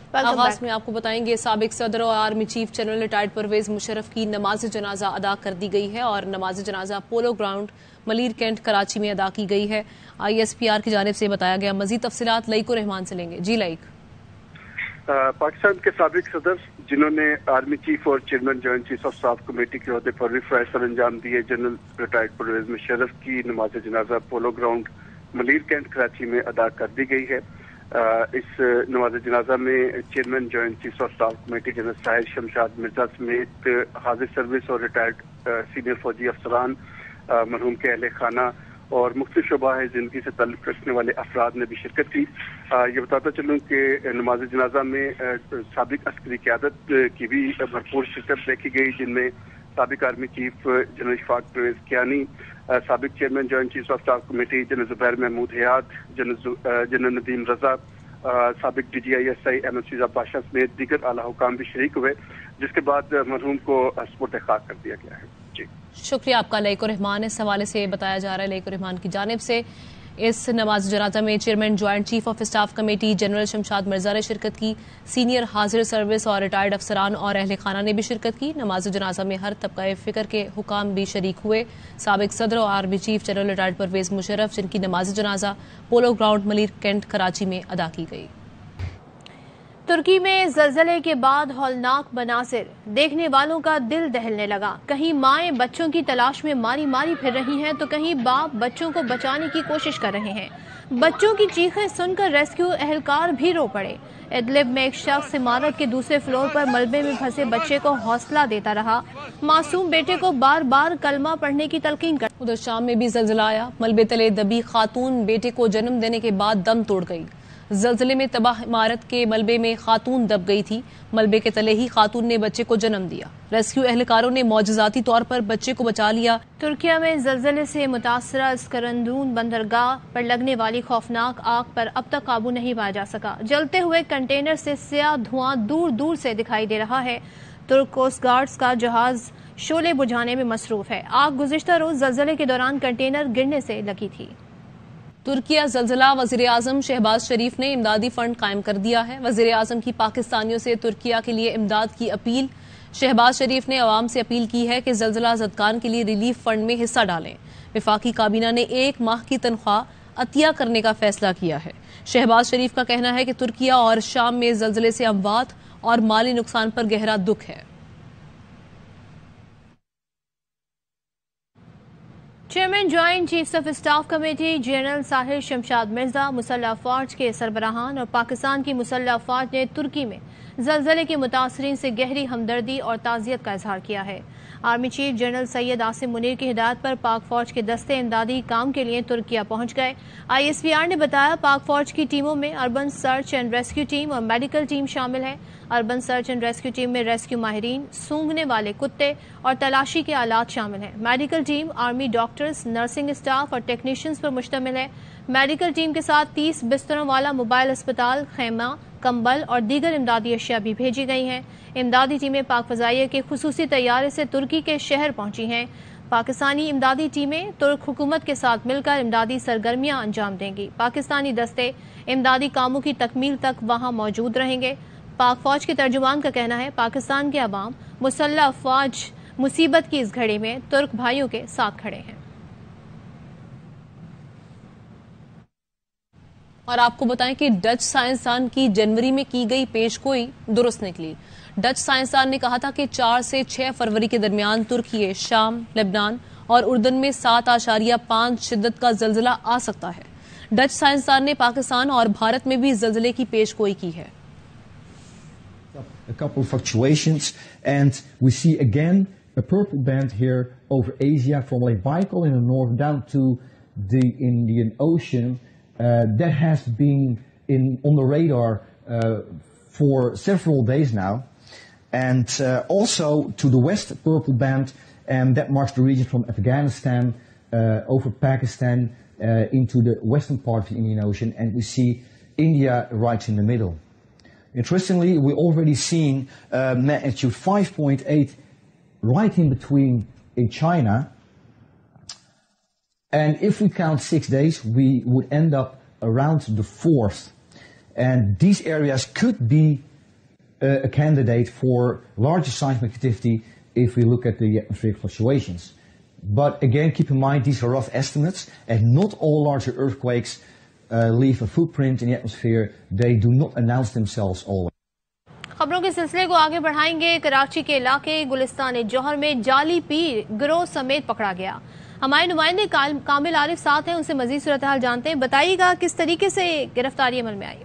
आगाज में आपको बताएंगे साबिक सदर और army chief general retired Pervez Musharraf की नमाज जनाजा अदा कर दी गई है और नमाज जनाजा polo ground Malir cantt Karachi में अदा की गई है। ISPR की जानिब से बताया गया। मजीद तफसीलात लईक रहमान से लेंगे। जी लईक। पाकिस्तान के साबिक सदर जिन्होंने आर्मी चीफ और chairman joint chief of staff committee के अहदे पर रिफाय सर अंजाम दिए जनरल रिटायर्ड परवेज मुशर्रफ की नमाज जनाजा polo ground Malir cantt Karachi में अदा कर दी गई है। इस नमाज जनाजा में chairman joint chief of staff committee general Sahir Shamshad Mirza समेत हाजिर सर्विस और रिटायर्ड सीनियर फौजी अफसरान, मरहूम के अहले खाना और मुख्तलिफ शोबा जिंदगी से ताल्लुक रखने वाले अफराद ने भी शिरकत की। ये बताता चलूँ कि नमाज जनाजा में साबिक अस्करी क़यादत की भी भरपूर शिरकत देखी गई, जिनमें साबिक army chief general Ishfaq Parvez Kayani, साबिक chairman joint chief of staff committee general Zubair Mahmood Hayat, general Nadeem Raza, साबिक DGI/SI अहमद फिजा पाशा समेत दीगर आला हुकाम भी शरीक हुए, जिसके बाद मरहूम को सुपुर्द खाक कर दिया गया है। जी शुक्रिया आपका लईक रहमान। इस हवाले से बताया जा रहा है लईक रहमान की जानिब से इस नमाज जनाजा में chairman joint chief of staff committee general Shamshad Mirza ने शिरकत की। सीनियर हाजिर सर्विस और रिटायर्ड अफसरान और अहले खाना ने भी शिरकत की। नमाज जनाजा में हर तबका फिक्र के हुकाम भी शरीक हुए। साबिक सदर और army chief general retired Pervez Musharraf जिनकी नमाज जनाजा polo ground Malir cantt Karachi में अदा की गई। तुर्की में ज़लज़ले के बाद हौलनाक मनासिर देखने वालों का दिल दहलने लगा। कहीं माएं बच्चों की तलाश में मारी मारी फिर रही हैं तो कहीं बाप बच्चों को बचाने की कोशिश कर रहे हैं। बच्चों की चीखें सुनकर रेस्क्यू एहलकार भी रो पड़े। इदलिब में एक शख्स इमारत के दूसरे फ्लोर पर मलबे में फंसे बच्चे को हौसला देता रहा। मासूम बेटे को बार बार कलमा पढ़ने की तलकीन कर। उधर शाम में भी ज़लज़ला आया। मलबे तले दबी खातून बेटे को जन्म देने के बाद दम तोड़ गई। ज़लज़ले में तबाह इमारत के मलबे में खातून दब गई थी। मलबे के तले ही खातून ने बच्चे को जन्म दिया। रेस्क्यू एहलकारों ने मौजज़ाती तौर पर बच्चे को बचा लिया। तुर्किया में ज़लज़ले से मुतासरा स्करंदून बंदरगाह पर लगने वाली खौफनाक आग पर अब तक काबू नहीं पाया जा सका। जलते हुए कंटेनर से स्याह धुआं दूर दूर से दिखाई दे रहा है। तुर्क कोस्ट गार्ड्स का जहाज शोले बुझाने में मसरूफ है। आग गुज़िश्ता रोज ज़लज़ले के दौरान कंटेनर गिरने से लगी थी। तुर्किया ज़लज़ला वज़ीर आज़म शहबाज शरीफ ने इमदादी फंड कायम कर दिया है। वज़ीर आज़म की पाकिस्तानियों से तुर्किया के लिए इमदाद की अपील। शहबाज शरीफ ने अवाम से अपील की है कि ज़लज़ला ज़दगान के लिए रिलीफ फंड में हिस्सा डालें। वफाकी काबीना ने 1 माह की तनख्वाह अतिया करने का फैसला किया है। शहबाज शरीफ का कहना है कि तुर्किया और शाम में ज़लज़ले से अमवात और माली नुकसान पर गहरा दुख है। Chairman joint chiefs of staff committee general Sahir Shamshad Mirza, मुसल्लह अफवाज के सरबराहान और पाकिस्तान की मुसल्लह अफवाज ने तुर्की में ज़लज़ले के मुतासरीन से गहरी हमदर्दी और ताज़ियत का इजहार किया है। Army chief general Syed Asim Munir की हिदायत पर पाक फौज के दस्ते इमदादी काम के लिए तुर्किया पहुंच गए। ISPR ने बताया पाक फौज की टीमों में urban search and rescue team और मेडिकल टीम शामिल है। Urban search and rescue team में रेस्क्यू माहिरीन, सूंघने वाले कुत्ते और तलाशी के आलात शामिल हैं। Medical team army doctors, nursing staff और टेक्नीशियंस पर मुश्तमिल है। मेडिकल टीम के साथ 30 बिस्तरों वाला मोबाइल अस्पताल, खैमा, कंबल और दीगर इमदादी अशिया भी भेजी गई हैं। इमदादी टीमें पाक फजाइया के खुसूसी तैयारे से तुर्की के शहर पहुंची हैं। पाकिस्तानी इमदादी टीमें तुर्क हुकूमत के साथ मिलकर इमदादी सरगर्मियां अंजाम देंगी। पाकिस्तानी दस्ते इमदादी कामों की तकमील तक वहां मौजूद रहेंगे। पाक फौज के तर्जुमान का कहना है पाकिस्तान के अवाम मुसल्लह अफवाज मुसीबत की इस घड़ी में तुर्क भाइयों के साथ खड़े हैं। और आपको बताएं कि डच साइंसदान की जनवरी में की गई पेशगोई दुरुस्त निकली। डच साइंसदान ने कहा था कि 4 से 6 फरवरी के दरमियान तुर्की, शाम, लेबनान और उर्दन में 7.5 शिद्दत का ज़लज़ला आ सकता है। डच साइंसदान ने पाकिस्तान और भारत में भी ज़लज़ले की पेशगोई की है। A couple of fluctuations, and we see again a purple band here over Asia from Lake Baikal in the north down to the Indian Ocean. That has been on the radar for several days now, and also to the west, purple band, and that marks the region from Afghanistan over Pakistan into the western part of the Indian Ocean, and we see India right in the middle. Interestingly, we've already seen magnitude 5.8 right in between in China. And if we count 6 days, we would end up around the 4th. And these areas could be a candidate for larger seismic activity if we look at the atmospheric fluctuations. But again, keep in mind these are rough estimates, and not all larger earthquakes leave a footprint in the atmosphere. They do not announce themselves always. खबरों के सिलसिले को आगे बढ़ाएंगे। कराची के इलाके गुलिस्तान जौहर में जाली पीर गिरोह समेत पकड़ा गया। हमारे नुमाइंदे कामिल आरिफ साथ हैं, उनसे मजीद सूरत हाल जानते हैं। बताइएगा किस तरीके से गिरफ्तारी अमल में आई?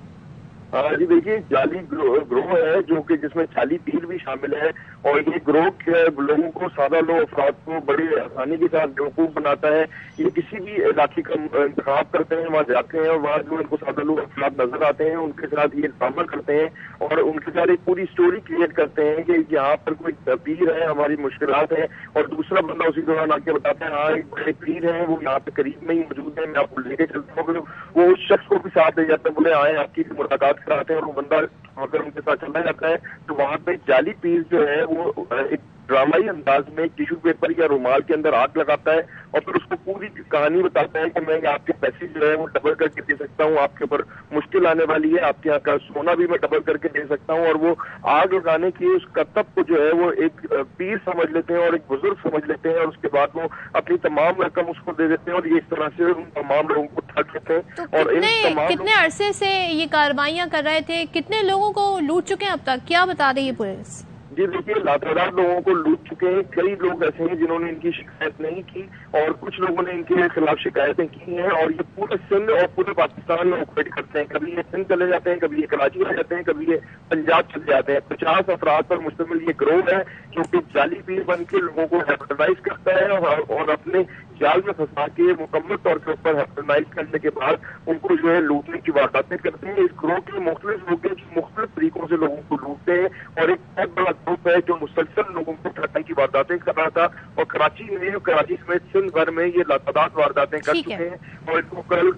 जी देखिए, जाली ग्रोह है जो कि जिसमें जाली पीर भी शामिल है, और ये ग्रोह के लोगों को, सादा लोग अफराद को बड़े आसानी के साथ बेवकूफ बनाता है। ये किसी भी इलाके का इंतखाब करते हैं, वहाँ जाते हैं और वहाँ जो इनको सादा लोग अफराद नजर आते हैं उनके साथ ये ड्रामा करते हैं और उनके साथ एक पूरी स्टोरी क्रिएट करते हैं कि यहाँ पर कोई पीर है, हमारी मुश्किलात है, और दूसरा बंदा उसी दौरान आके बताता है हाँ एक बड़े पीर है, वो यहाँ पे करीब में ही मौजूद है, मैं आपको लेके चलता हूँ। वो उस शख्स को भी साथ ले जाता है, बोले आए आपकी मुलाकात कराते हैं, और वो बंदा अगर उनके साथ चला जाता है तो वहां पे जाली पीर जो है वो एक ड्रामाई अंदाज में टिश्यू पेपर या रुमाल के अंदर आग लगाता है और फिर उसको पूरी कहानी बताता है कि मैं आपके पैसे जो है वो डबल करके दे सकता हूँ, आपके ऊपर मुश्किल आने वाली है, आपके यहाँ का सोना भी मैं डबल करके दे सकता हूँ। और वो आग लगाने की उस करतब को जो है वो एक पीर समझ लेते हैं और एक बुजुर्ग समझ लेते हैं, और उसके बाद वो अपनी तमाम रकम उसको दे देते हैं और ये इस तरह से उन तमाम लोगों को ठग लेते हैं। तो और कितने अरसे से ये कार्रवाइयां कर रहे थे, कितने लोगों को लूट चुके हैं अब तक, क्या बता रही है पुलिस? जी देखिए, लातादार लोगों को लूट चुके हैं। कई लोग ऐसे हैं जिन्होंने इनकी शिकायत नहीं की और कुछ लोगों ने इनके खिलाफ शिकायतें की हैं, और ये पूरे सिंध और पूरे पाकिस्तान में ऑपरेट करते हैं। कभी ये सिंध चले जाते हैं, कभी ये कराची आ जाते हैं, कभी ये पंजाब चले जाते हैं। 50 अफराद पर मुश्तमिल ये ग्रोह है जो कि जाली पीर बन के लोगों को हेपेटाइज करता है और अपने जाल में फंसा के मुकम्मल तौर के ऊपर हेपेटाइज करने के बाद उनको जो है लूटने की वारदातें करते हैं। इस ग्रोह के मुख्तलिफ लोग मुख्तलिफ तरीकों से लोगों को लूटते हैं और एक बहुत बड़ा ग्रुप है जो मुसलसल लोगों को ठगने की वारदातें कर रहा था, और कराची समेत सिंध भर में ये लातादार वारदातें कर चुके हैं, और इनको कल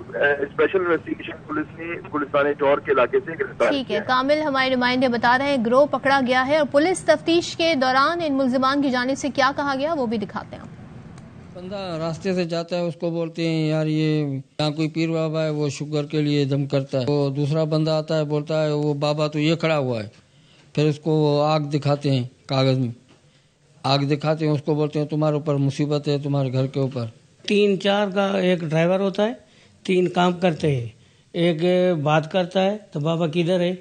स्पेशल इन्वेस्टिगेशन पुलिस ने गुलिस्तान जौहर के इलाके से गिरफ्तार किया। ठीक है, कामिल हमारे नुमाइंदे बता रहे हैं ग्रोह पकड़ा गया है, और पुलिस तफ्तीश के दौरान इन मुल्जिमान की जानिब से क्या कहा गया वो भी दिखाते हैं। बंदा रास्ते से जाता है, उसको बोलते हैं यार ये यहाँ कोई पीर बाबा है, वो शुगर के लिए दम करता है। वो दूसरा बंदा आता है, बोलता है वो बाबा तो ये खड़ा हुआ है, फिर उसको आग दिखाते हैं, कागज में आग दिखाते हैं, उसको बोलते हैं तुम्हारे ऊपर मुसीबत है, तुम्हारे घर के ऊपर। 3-4 का एक ड्राइवर होता है, 3 काम करते हैं, एक बात करता है तो बाबा किधर है,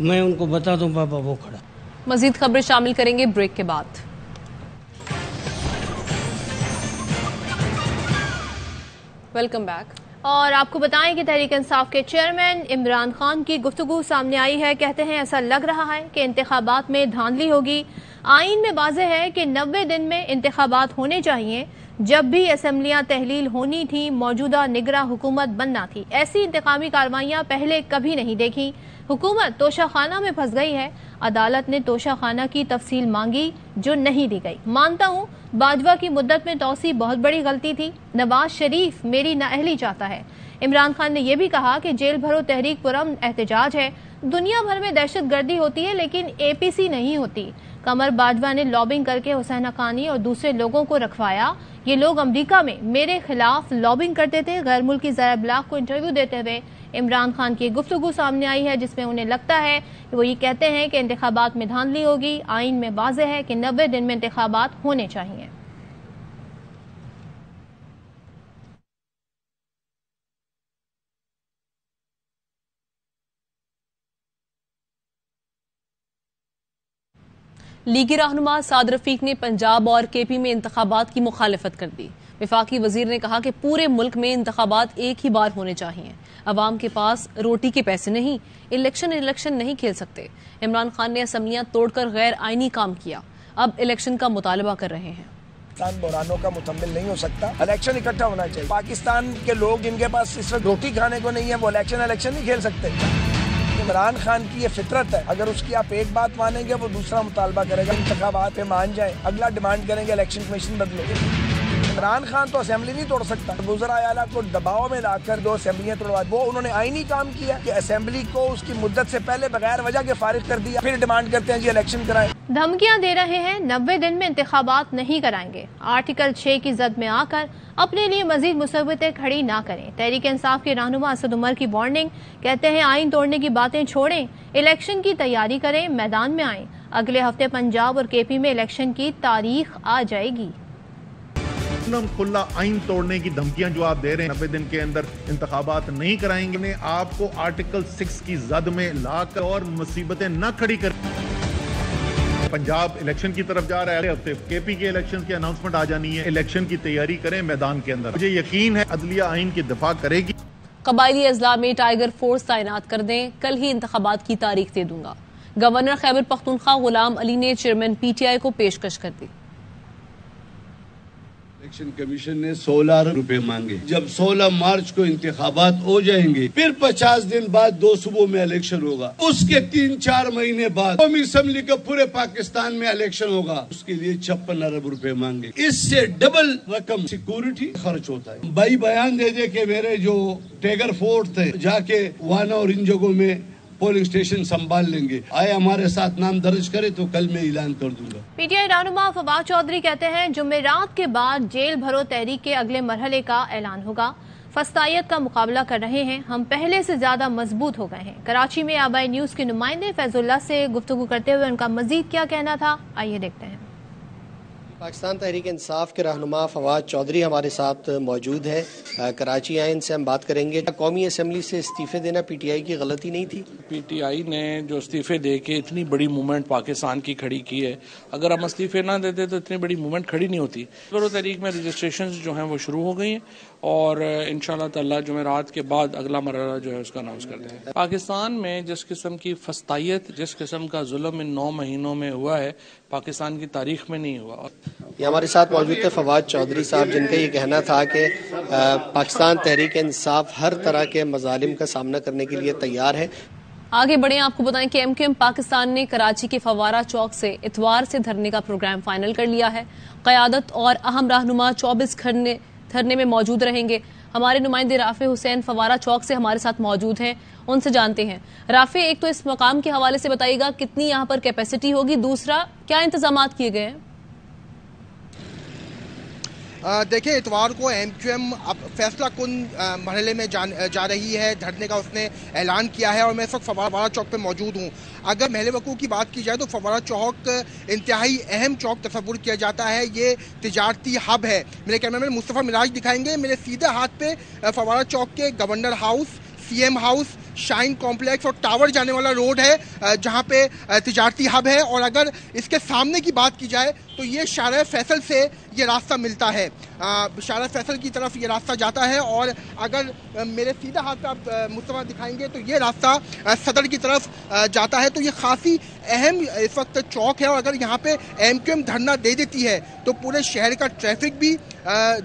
मैं उनको बता दूं बाबा वो खड़ा। मजीद खबरें शामिल करेंगे ब्रेक के बाद। Welcome back. और आपको बताएं कि तहरीक इंसाफ के चेयरमैन इमरान खान की गुफ्तगू सामने आई है। कहते हैं ऐसा लग रहा है कि इंतखाबात में धांधली होगी। आईन में वाज़ेह है कि 90 दिन में इंतखाबात होने चाहिए। जब भी असम्बलियां तहलील होनी थी, मौजूदा निगरां हुकूमत बनना थी। ऐसी इंतकामी कार्रवाइयां पहले कभी नहीं देखी। हुकूमत तोशाखाना में फंस गई है। अदालत ने तोशाखाना की तफसील मांगी जो नहीं दी गई। मानता हूँ बाजवा की मुद्दत में तौसी बहुत बड़ी गलती थी। नवाज शरीफ मेरी नाअहली चाहता है। इमरान खान ने यह भी कहा कि जेल भरो तहरीक पुरअमन एहतजाज है। दुनिया भर में दहशत गर्दी होती है लेकिन APC नहीं होती। कमर बाजवा ने लॉबिंग करके हुसैन हक्कानी और दूसरे लोगों को रखवाया। ये लोग अमेरिका में मेरे खिलाफ लॉबिंग करते थे। गैर मुल्की ज़राए इब्लाग को इंटरव्यू देते हुए इमरान खान की गुफ्तगू सामने आई है जिसमें उन्हें लगता है कि वो ये कहते हैं कि इंतखाबात में धांधली होगी। आइन में वाज़ेह है कि 90 दिन में इंतखाबात होने चाहिए। लीगी रहनुमा साद रफीक ने पंजाब और KP में इंतखाबात की मुखालिफत कर दी। वफाकी वजीर ने कहा कि पूरे मुल्क में इंतखाबात एक ही बार होने चाहिए। अवाम के पास रोटी के पैसे नहीं, इलेक्शन नहीं खेल सकते। इमरान खान ने असम्बलियां तोड़कर गैर आईनी काम किया, अब इलेक्शन का मुतालबा कर रहे हैं। पाकिस्तान बहरानों का मुतम्मिल नहीं हो सकता। इलेक्शन इकट्ठा होना चाहिए। पाकिस्तान के लोग, इनके पास इस वक्त रोटी खाने को नहीं है, वो इलेक्शन नहीं खेल सकते। इमरान खान की ये फितरत है, अगर उसकी आप एक बात मानेंगे वो दूसरा मुतालबा करेगा। इंतखाबात पे मान जाए, अगला डिमांड करेंगे इलेक्शन कमीशन बदले। इमरान खान तो असेंबली नहीं तोड़ सकता, वज़रा आला को दबाव में लाकर 2 असेंबलियां तोड़वा, वो उन्होंने आईनी काम किया कि असेंबली को उसकी मुद्दत से पहले बगैर वजह के फारिग कर दिया, फिर डिमांड करते हैं जी इलेक्शन कराएं। धमकियां दे रहे हैं 90 दिन में इंतखाबात नहीं कराएंगे। आर्टिकल 6 की जद में आकर अपने लिए मजीद मुसीबतें खड़ी ना करें। तहरीक इंसाफ के रहनुमा असद उमर की वार्निंग, कहते हैं आइन तोड़ने की बातें छोड़ें, इलेक्शन की तैयारी करें, मैदान में आएं। अगले हफ्ते पंजाब और केपी में इलेक्शन की तारीख आ जाएगी। खुला आइन तोड़ने की धमकियां जो आप दे रहे हैं, 90 दिन के अंदर इंतखाबात नहीं कराएंगे, आपको आर्टिकल 6 की जद में लाकर और मुसीबतें न खड़ी कर। पंजाब इलेक्शन की तरफ जा रहा है, हफ्ते केपी के इलेक्शन की अनाउंसमेंट आ जानी है, इलेक्शन की तैयारी करें मैदान के अंदर। मुझे यकीन है अदलिया आइन की दिफा करेगी। कबायली अजला में टाइगर फोर्स तैनात कर दें, कल ही इंतखाबात की तारीख दे दूंगा। गवर्नर खैबर पख्तूनख्वा गुलाम अली ने चेयरमैन पीटीआई को पेशकश कर दी। इलेक्शन कमीशन ने 16 रुपए मांगे। जब 16 मार्च को इंतखाबात हो जाएंगे, फिर 50 दिन बाद 2 सूबों में इलेक्शन होगा, उसके 3-4 महीने बाद कौमी असेंबली का पूरे पाकिस्तान में इलेक्शन होगा, उसके लिए 56 अरब रुपए मांगे। इससे डबल रकम सिक्योरिटी खर्च होता है। भाई बयान दे दे कि मेरे जो टाइगर फोर्स थे जाके वाना और इन जगहों में पोलिंग स्टेशन संभाल लेंगे, आए हमारे साथ नाम दर्ज करे तो कल मैं ऐलान कर दूंगा। पीटीआई रहनुमा फवाद चौधरी कहते हैं जुमेरात के बाद जेल भरो तहरीक के अगले मरहले का ऐलान होगा। फस्तायत का मुकाबला कर रहे हैं, हम पहले से ज्यादा मजबूत हो गए हैं। कराची में आबाई न्यूज के नुमाइंदे फैजुल्लाह से गुफ्तगू करते हुए उनका मजीद क्या कहना था, आइए देखते हैं। पाकिस्तान तहरीक इंसाफ के रहनुमा फवाद चौधरी हमारे साथ मौजूद है। कराची आए, इनसे हम बात करेंगे। कौमी असेंबली से इस्तीफे देना पीटीआई की गलती नहीं थी? पीटीआई ने जो इस्तीफे दे के इतनी बड़ी मूवमेंट पाकिस्तान की खड़ी की है, अगर हम इस्तीफे ना देते तो इतनी बड़ी मूवमेंट खड़ी नहीं होती। तहरीक में रजिस्ट्रेशन जो हैं वो शुरू हो गई हैं और इंशाल्लाह ताला जुमेरात के बाद अगला मरहला जो है उसका अनाउंस कर देंगे। पाकिस्तान में जिस किस्म की फस्तायत, जिस किस्म का जुल्म इन 9 महीनों में हुआ है, पाकिस्तान की तारीख में नहीं हुआ। ये हमारे साथ मौजूद थे फवाद चौधरी साहब, जिनका ये कहना था कि पाकिस्तान तहरीक इंसाफ हर तरह के मजालिम का सामना करने के लिए तैयार है। आगे बढ़े, आपको बताएं कि एमक्यूएम पाकिस्तान ने कराची के फवारा चौक से इतवार से धरने का प्रोग्राम फाइनल कर लिया है। क़यादत और अहम रहनुमा 24 धरने में मौजूद रहेंगे। हमारे नुमाइंदे राफे हुसैन फवारा चौक से हमारे साथ मौजूद हैं, उनसे जानते हैं। राफे, एक तो इस मकाम के हवाले से बताइएगा कितनी यहाँ पर कैपेसिटी होगी, दूसरा क्या इंतजाम किए गए हैं? देखिए, इतवार को एमक्यूएम अब फैसला कुन मरहले में जा रही है, धरने का उसने ऐलान किया है और मैं इस वक्त फवारा चौक पे मौजूद हूँ। अगर महल वकूफ़ की बात की जाए तो फवारा चौक इंतहाई अहम चौक तस्वुर किया जाता है। ये तिजारती हब है। मेरे कैमरामैन मुस्तफ़ा मिराज दिखाएंगे। मेरे सीधे हाथ पे फवारा चौक के governor house, CM house, shine complex और टावर जाने वाला रोड है, जहाँ पे तिजारती हब है। और अगर इसके सामने की बात की जाए तो ये शारा फैसल से ये रास्ता मिलता है, शारा फैसल की तरफ ये रास्ता जाता है। और अगर मेरे सीधा हाथ पे आप मुस्तफा दिखाएंगे तो ये रास्ता सदर की तरफ जाता है। तो ये खासी अहम इस वक्त चौक है और अगर यहाँ पे एमक्यूएम धरना दे देती है तो पूरे शहर का ट्रैफिक भी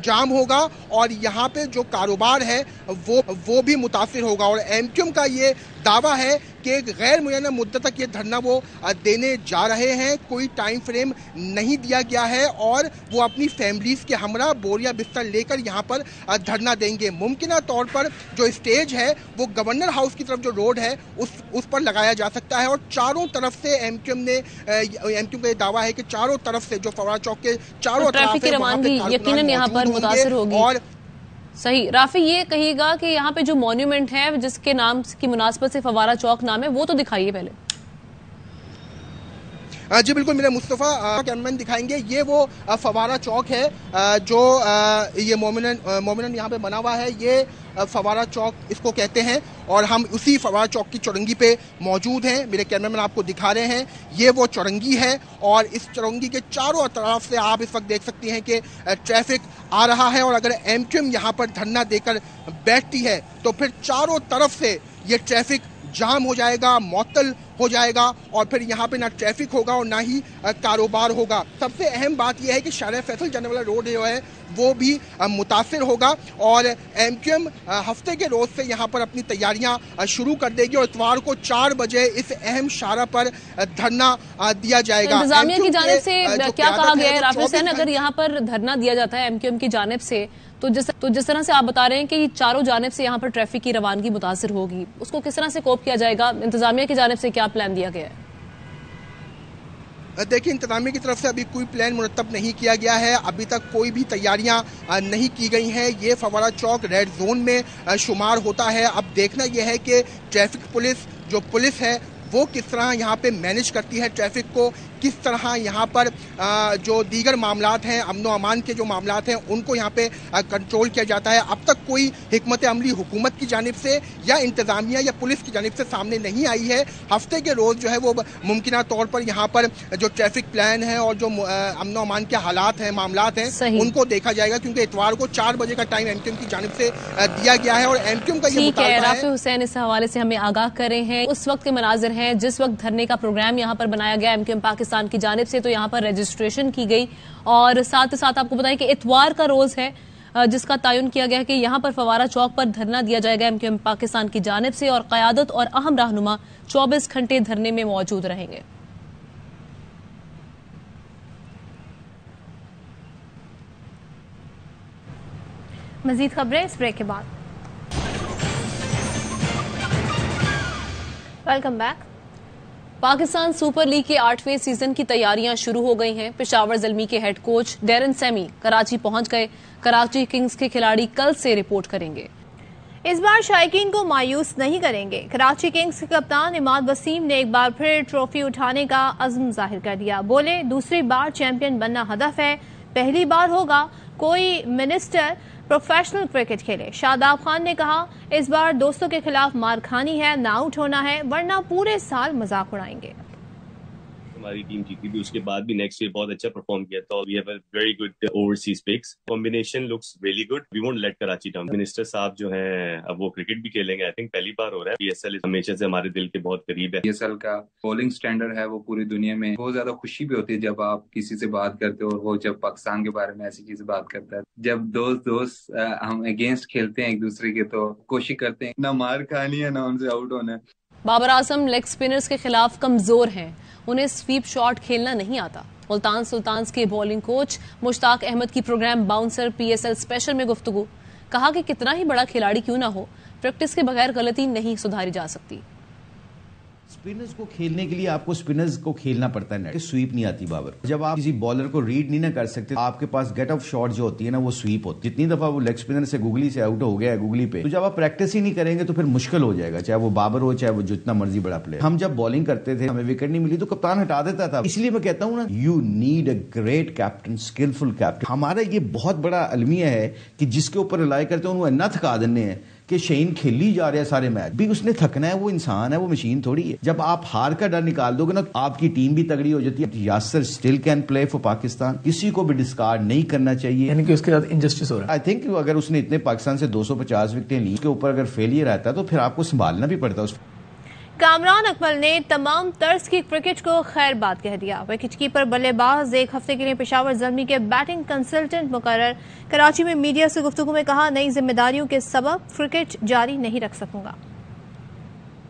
जाम होगा और यहाँ पे जो कारोबार है वो भी मुतासिर होगा। और एमक्यूएम का ये दावा है कि गैर मुय्यना मुद्दत तक ये धरना वो देने जा रहे हैं। कोई टाइम फ्रेम नहीं दिया गया है और वो अपनी फैमिलीज के हमरा बोरिया बिस्तर लेकर यहाँ पर धरना देंगे। मुमकिन तौर पर जो स्टेज है वो गवर्नर हाउस की तरफ जो रोड है उस पर लगाया जा सकता है। और चारों तरफ से एमक्यूएम का ये दावा है कि चारों तरफ से जो फवारा चौक के चारों ट्रैफिक की रवानगी यकीनन यहाँ पर मुतासिर होगी। और सही राफी, ये कहिएगा कि यहाँ पे जो मॉन्यूमेंट है जिसके नाम की मुनासबत से फवारा चौक नाम है वो तो दिखाइए पहले। जी बिल्कुल, मेरे मुस्तफ़ा कैमरामैन दिखाएंगे। ये वो फवारा चौक है जो ये मोमिनन यहाँ पे बना हुआ है। ये फवारा चौक इसको कहते हैं और हम उसी फवारा चौक की चौरंगी पे मौजूद हैं। मेरे कैमरामैन आपको दिखा रहे हैं, ये वो चौरंगी है और इस चौरंगी के चारों तरफ से आप इस वक्त देख सकती हैं कि ट्रैफिक आ रहा है। और अगर एमक्यूएम यहाँ पर धरना देकर बैठती है तो फिर चारों तरफ से ये ट्रैफिक जाम हो जाएगा, मुअत्तल हो जाएगा और फिर यहाँ पे ना ट्रैफिक होगा और ना ही कारोबार होगा। सबसे अहम बात यह है कि शाहरियार फैसल जाने वाला रोड जो है वो भी मुतासिर होगा और MQM हफ्ते के रोज से यहाँ पर अपनी तैयारियां शुरू कर देगी और इतवार को 4 बजे इस अहम शाहरा पर धरना दिया जाएगा। इंतजामिया की जानिब से क्या कहा गया है राफेल हुसैन, अगर यहाँ पर धरना दिया जाता है MQM की जानिब से तो जिस तरह से आप बता रहे हैं कि चारों जानिब से यहाँ पर ट्रैफिक की रवानगी मुतासिर होगी, उसको किस तरह से कोप किया जाएगा? इंतजामिया की जानिब से क्या प्लान दिया गया है? देखिए, इंतजामिया की तरफ से अभी कोई प्लान मुरतब नहीं किया गया है, अभी तक कोई भी तैयारियां नहीं की गई हैं। ये फवारा चौक रेड जोन में शुमार होता है। अब देखना यह है कि ट्रैफिक पुलिस है वो किस तरह यहाँ पे मैनेज करती है ट्रैफिक को, किस तरह यहाँ पर जो दीगर मामलात हैं, अमन व अमान के जो मामलात हैं, उनको यहाँ पे कंट्रोल किया जाता है। अब तक कोई हिकमत अमली हुकूमत की जानिब से या इंतजामिया या पुलिस की जानिब से सामने नहीं आई है। हफ्ते के रोज जो है वो मुमकिन तौर पर यहाँ पर जो ट्रैफिक प्लान है और जो अमन व अमान के हालात हैं, मामलात हैं, उनको देखा जाएगा, क्योंकि इतवार को 4 बजे का टाइम MQM की जानिब से दिया गया है और MQM का ये मुतालबा है। राफेल हुसैन इस हवाले से हमें आगाह करे हैं। उस वक्त के मनाजिर हैं जिस वक्त धरने का प्रोग्राम यहाँ पर बनाया गया MQM पाकिस्तान की जानिब से, तो यहाँ पर रजिस्ट्रेशन की गई और साथ ही साथ आपको बताएं कि इतवार का रोज है जिसका तयन किया गया कि यहाँ पर फवारा चौक पर धरना दिया जाएगा MQM पाकिस्तान की जानिब से और क़यादत और अहम रहनुमा 24 घंटे धरने में मौजूद रहेंगे। मजीद खबरें इस ब्रेक के बाद। Welcome back. Pakistan super league के 8वें सीजन की तैयारियां शुरू हो गई हैं। पेशावर ज़ल्मी के head coach Darren Sammy Karachi पहुंच गए। कराची किंग्स के खिलाड़ी कल से रिपोर्ट करेंगे। इस बार शायकीन को मायूस नहीं करेंगे। कराची किंग्स के कप्तान इमाद वसीम ने एक बार फिर ट्रॉफी उठाने का अज़्म जाहिर कर दिया। बोले, दूसरी बार चैंपियन बनना हदफ है, पहली बार होगा कोई मिनिस्टर प्रोफेशनल क्रिकेट खेले। शादाब खान ने कहा, इस बार दोस्तों के खिलाफ मार खानी है, ना आउट होना है, वरना पूरे साल मजाक उड़ाएंगे। हमारी टीम जीती भी, उसके बाद भी नेक्स्ट ईयर बहुत अच्छा परफॉर्म किया था। We have a very good overseas picks, combination looks really good. We won't let Karachi down. Minister साहब जो हैं अब वो क्रिकेट भी खेलेंगे, आई थिंक पहली बार हो रहा है। PSL हमेशा से हमारे दिल के बहुत करीब है। PSL का बॉलिंग स्टैंडर्ड है वो पूरी दुनिया में बहुत ज्यादा खुशी भी होती है जब आप किसी से बात करते हो और वो जब पाकिस्तान के बारे में ऐसी चीजें बात करता है। जब दोस्त हम अगेंस्ट खेलते हैं एक दूसरे के, तो कोशिश करते हैं ना मार खानी है ना उनसे आउट होना है। बाबर आजम लेग स्पिनर्स के खिलाफ कमजोर हैं, उन्हें स्वीप शॉट खेलना नहीं आता। मुल्तान सुल्तान्स के बॉलिंग कोच मुश्ताक अहमद की प्रोग्राम बाउंसर PSL स्पेशल में गुफ्तगू। कहा कि कितना ही बड़ा खिलाड़ी क्यों ना हो, प्रैक्टिस के बगैर गलती नहीं सुधारी जा सकती। स्पिनर्स को खेलने के लिए आपको स्पिनर्स को खेलना पड़ता है, स्वीप नहीं आती बाबर। जब आप किसी बॉलर को रीड नहीं ना कर सकते, आपके पास गेट ऑफ शॉट जो होती है ना वो स्वीप होती है। जितनी दफा वो लेग स्पिनर से गुगली से आउट हो गया है गुगली पे, तो जब आप प्रैक्टिस ही नहीं करेंगे तो फिर मुश्किल हो जाएगा, चाहे वो बाबर हो चाहे वो जितना मर्जी बड़ा प्लेयर। हम जब बॉलिंग करते थे, हमें विकेट नहीं मिली तो कप्तान हटा देता था। इसलिए मैं कहता हूँ ना, you need a great captain, skilful captain. हमारा ये बहुत बड़ा अलमिया है कि जिसके ऊपर रिलाई करते हैं उन्हें न थका देने हैं कि शहीन खेली जा रहा है सारे मैच भी, उसने थकना है, वो इंसान है, वो मशीन थोड़ी है। जब आप हार का डर निकाल दोगे ना, आपकी टीम भी तगड़ी हो जाती है। Yasir still can play for Pakistan, किसी को भी डिस्कार्ड नहीं करना चाहिए, यानी कि उसके साथ इनजस्टिस हो रहा है। आई थिंक अगर उसने इतने पाकिस्तान से 250 विकेटें ली, उसके ऊपर अगर फेलियर आता है तो फिर आपको संभालना भी पड़ता है। कामरान अकमल ने तमाम तर्ज की क्रिकेट को खैर बात कह दिया। विकेट कीपर बल्लेबाज एक हफ्ते के लिए पेशावर ज़ल्मी के बैटिंग कंसल्टेंट मुकर्रर। कराची में मीडिया से गुफ्तगू में कहा, नई जिम्मेदारियों के सबब क्रिकेट जारी नहीं रख सकूंगा।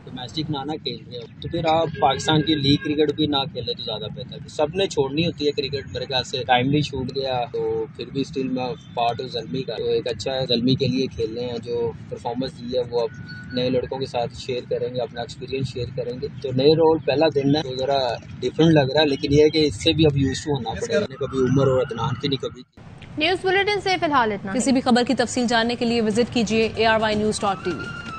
डोमेस्टिक ना खेल रहे हो तो फिर आप पाकिस्तान की लीग क्रिकेट भी ना खेले तो ज़्यादा बेहतर। सब ने छोड़नी होती है क्रिकेट, मेरे ख्याल से टाइमली छूट गया तो फिर भी स्टिल मैं पार्ट हूँ ज़ल्मी का, तो एक अच्छा है ज़ल्मी के लिए खेलने हैं। जो परफॉर्मेंस दी है वो अब नए लड़कों के साथ शेयर करेंगे, अपना एक्सपीरियंस शेयर करेंगे। तो नए रोल पहला दिन है तो ज़रा डिफरेंट लग रहा है, लेकिन यह है कि इससे भी अब यूज़ टू होना पड़ेगा। कभी उम्र और अदनान की नहीं कभी। न्यूज़ बुलेटिन से फिलहाल इतना। किसी भी खबर की तफसील जानने के लिए विजिट कीजिए ARYnews.tv।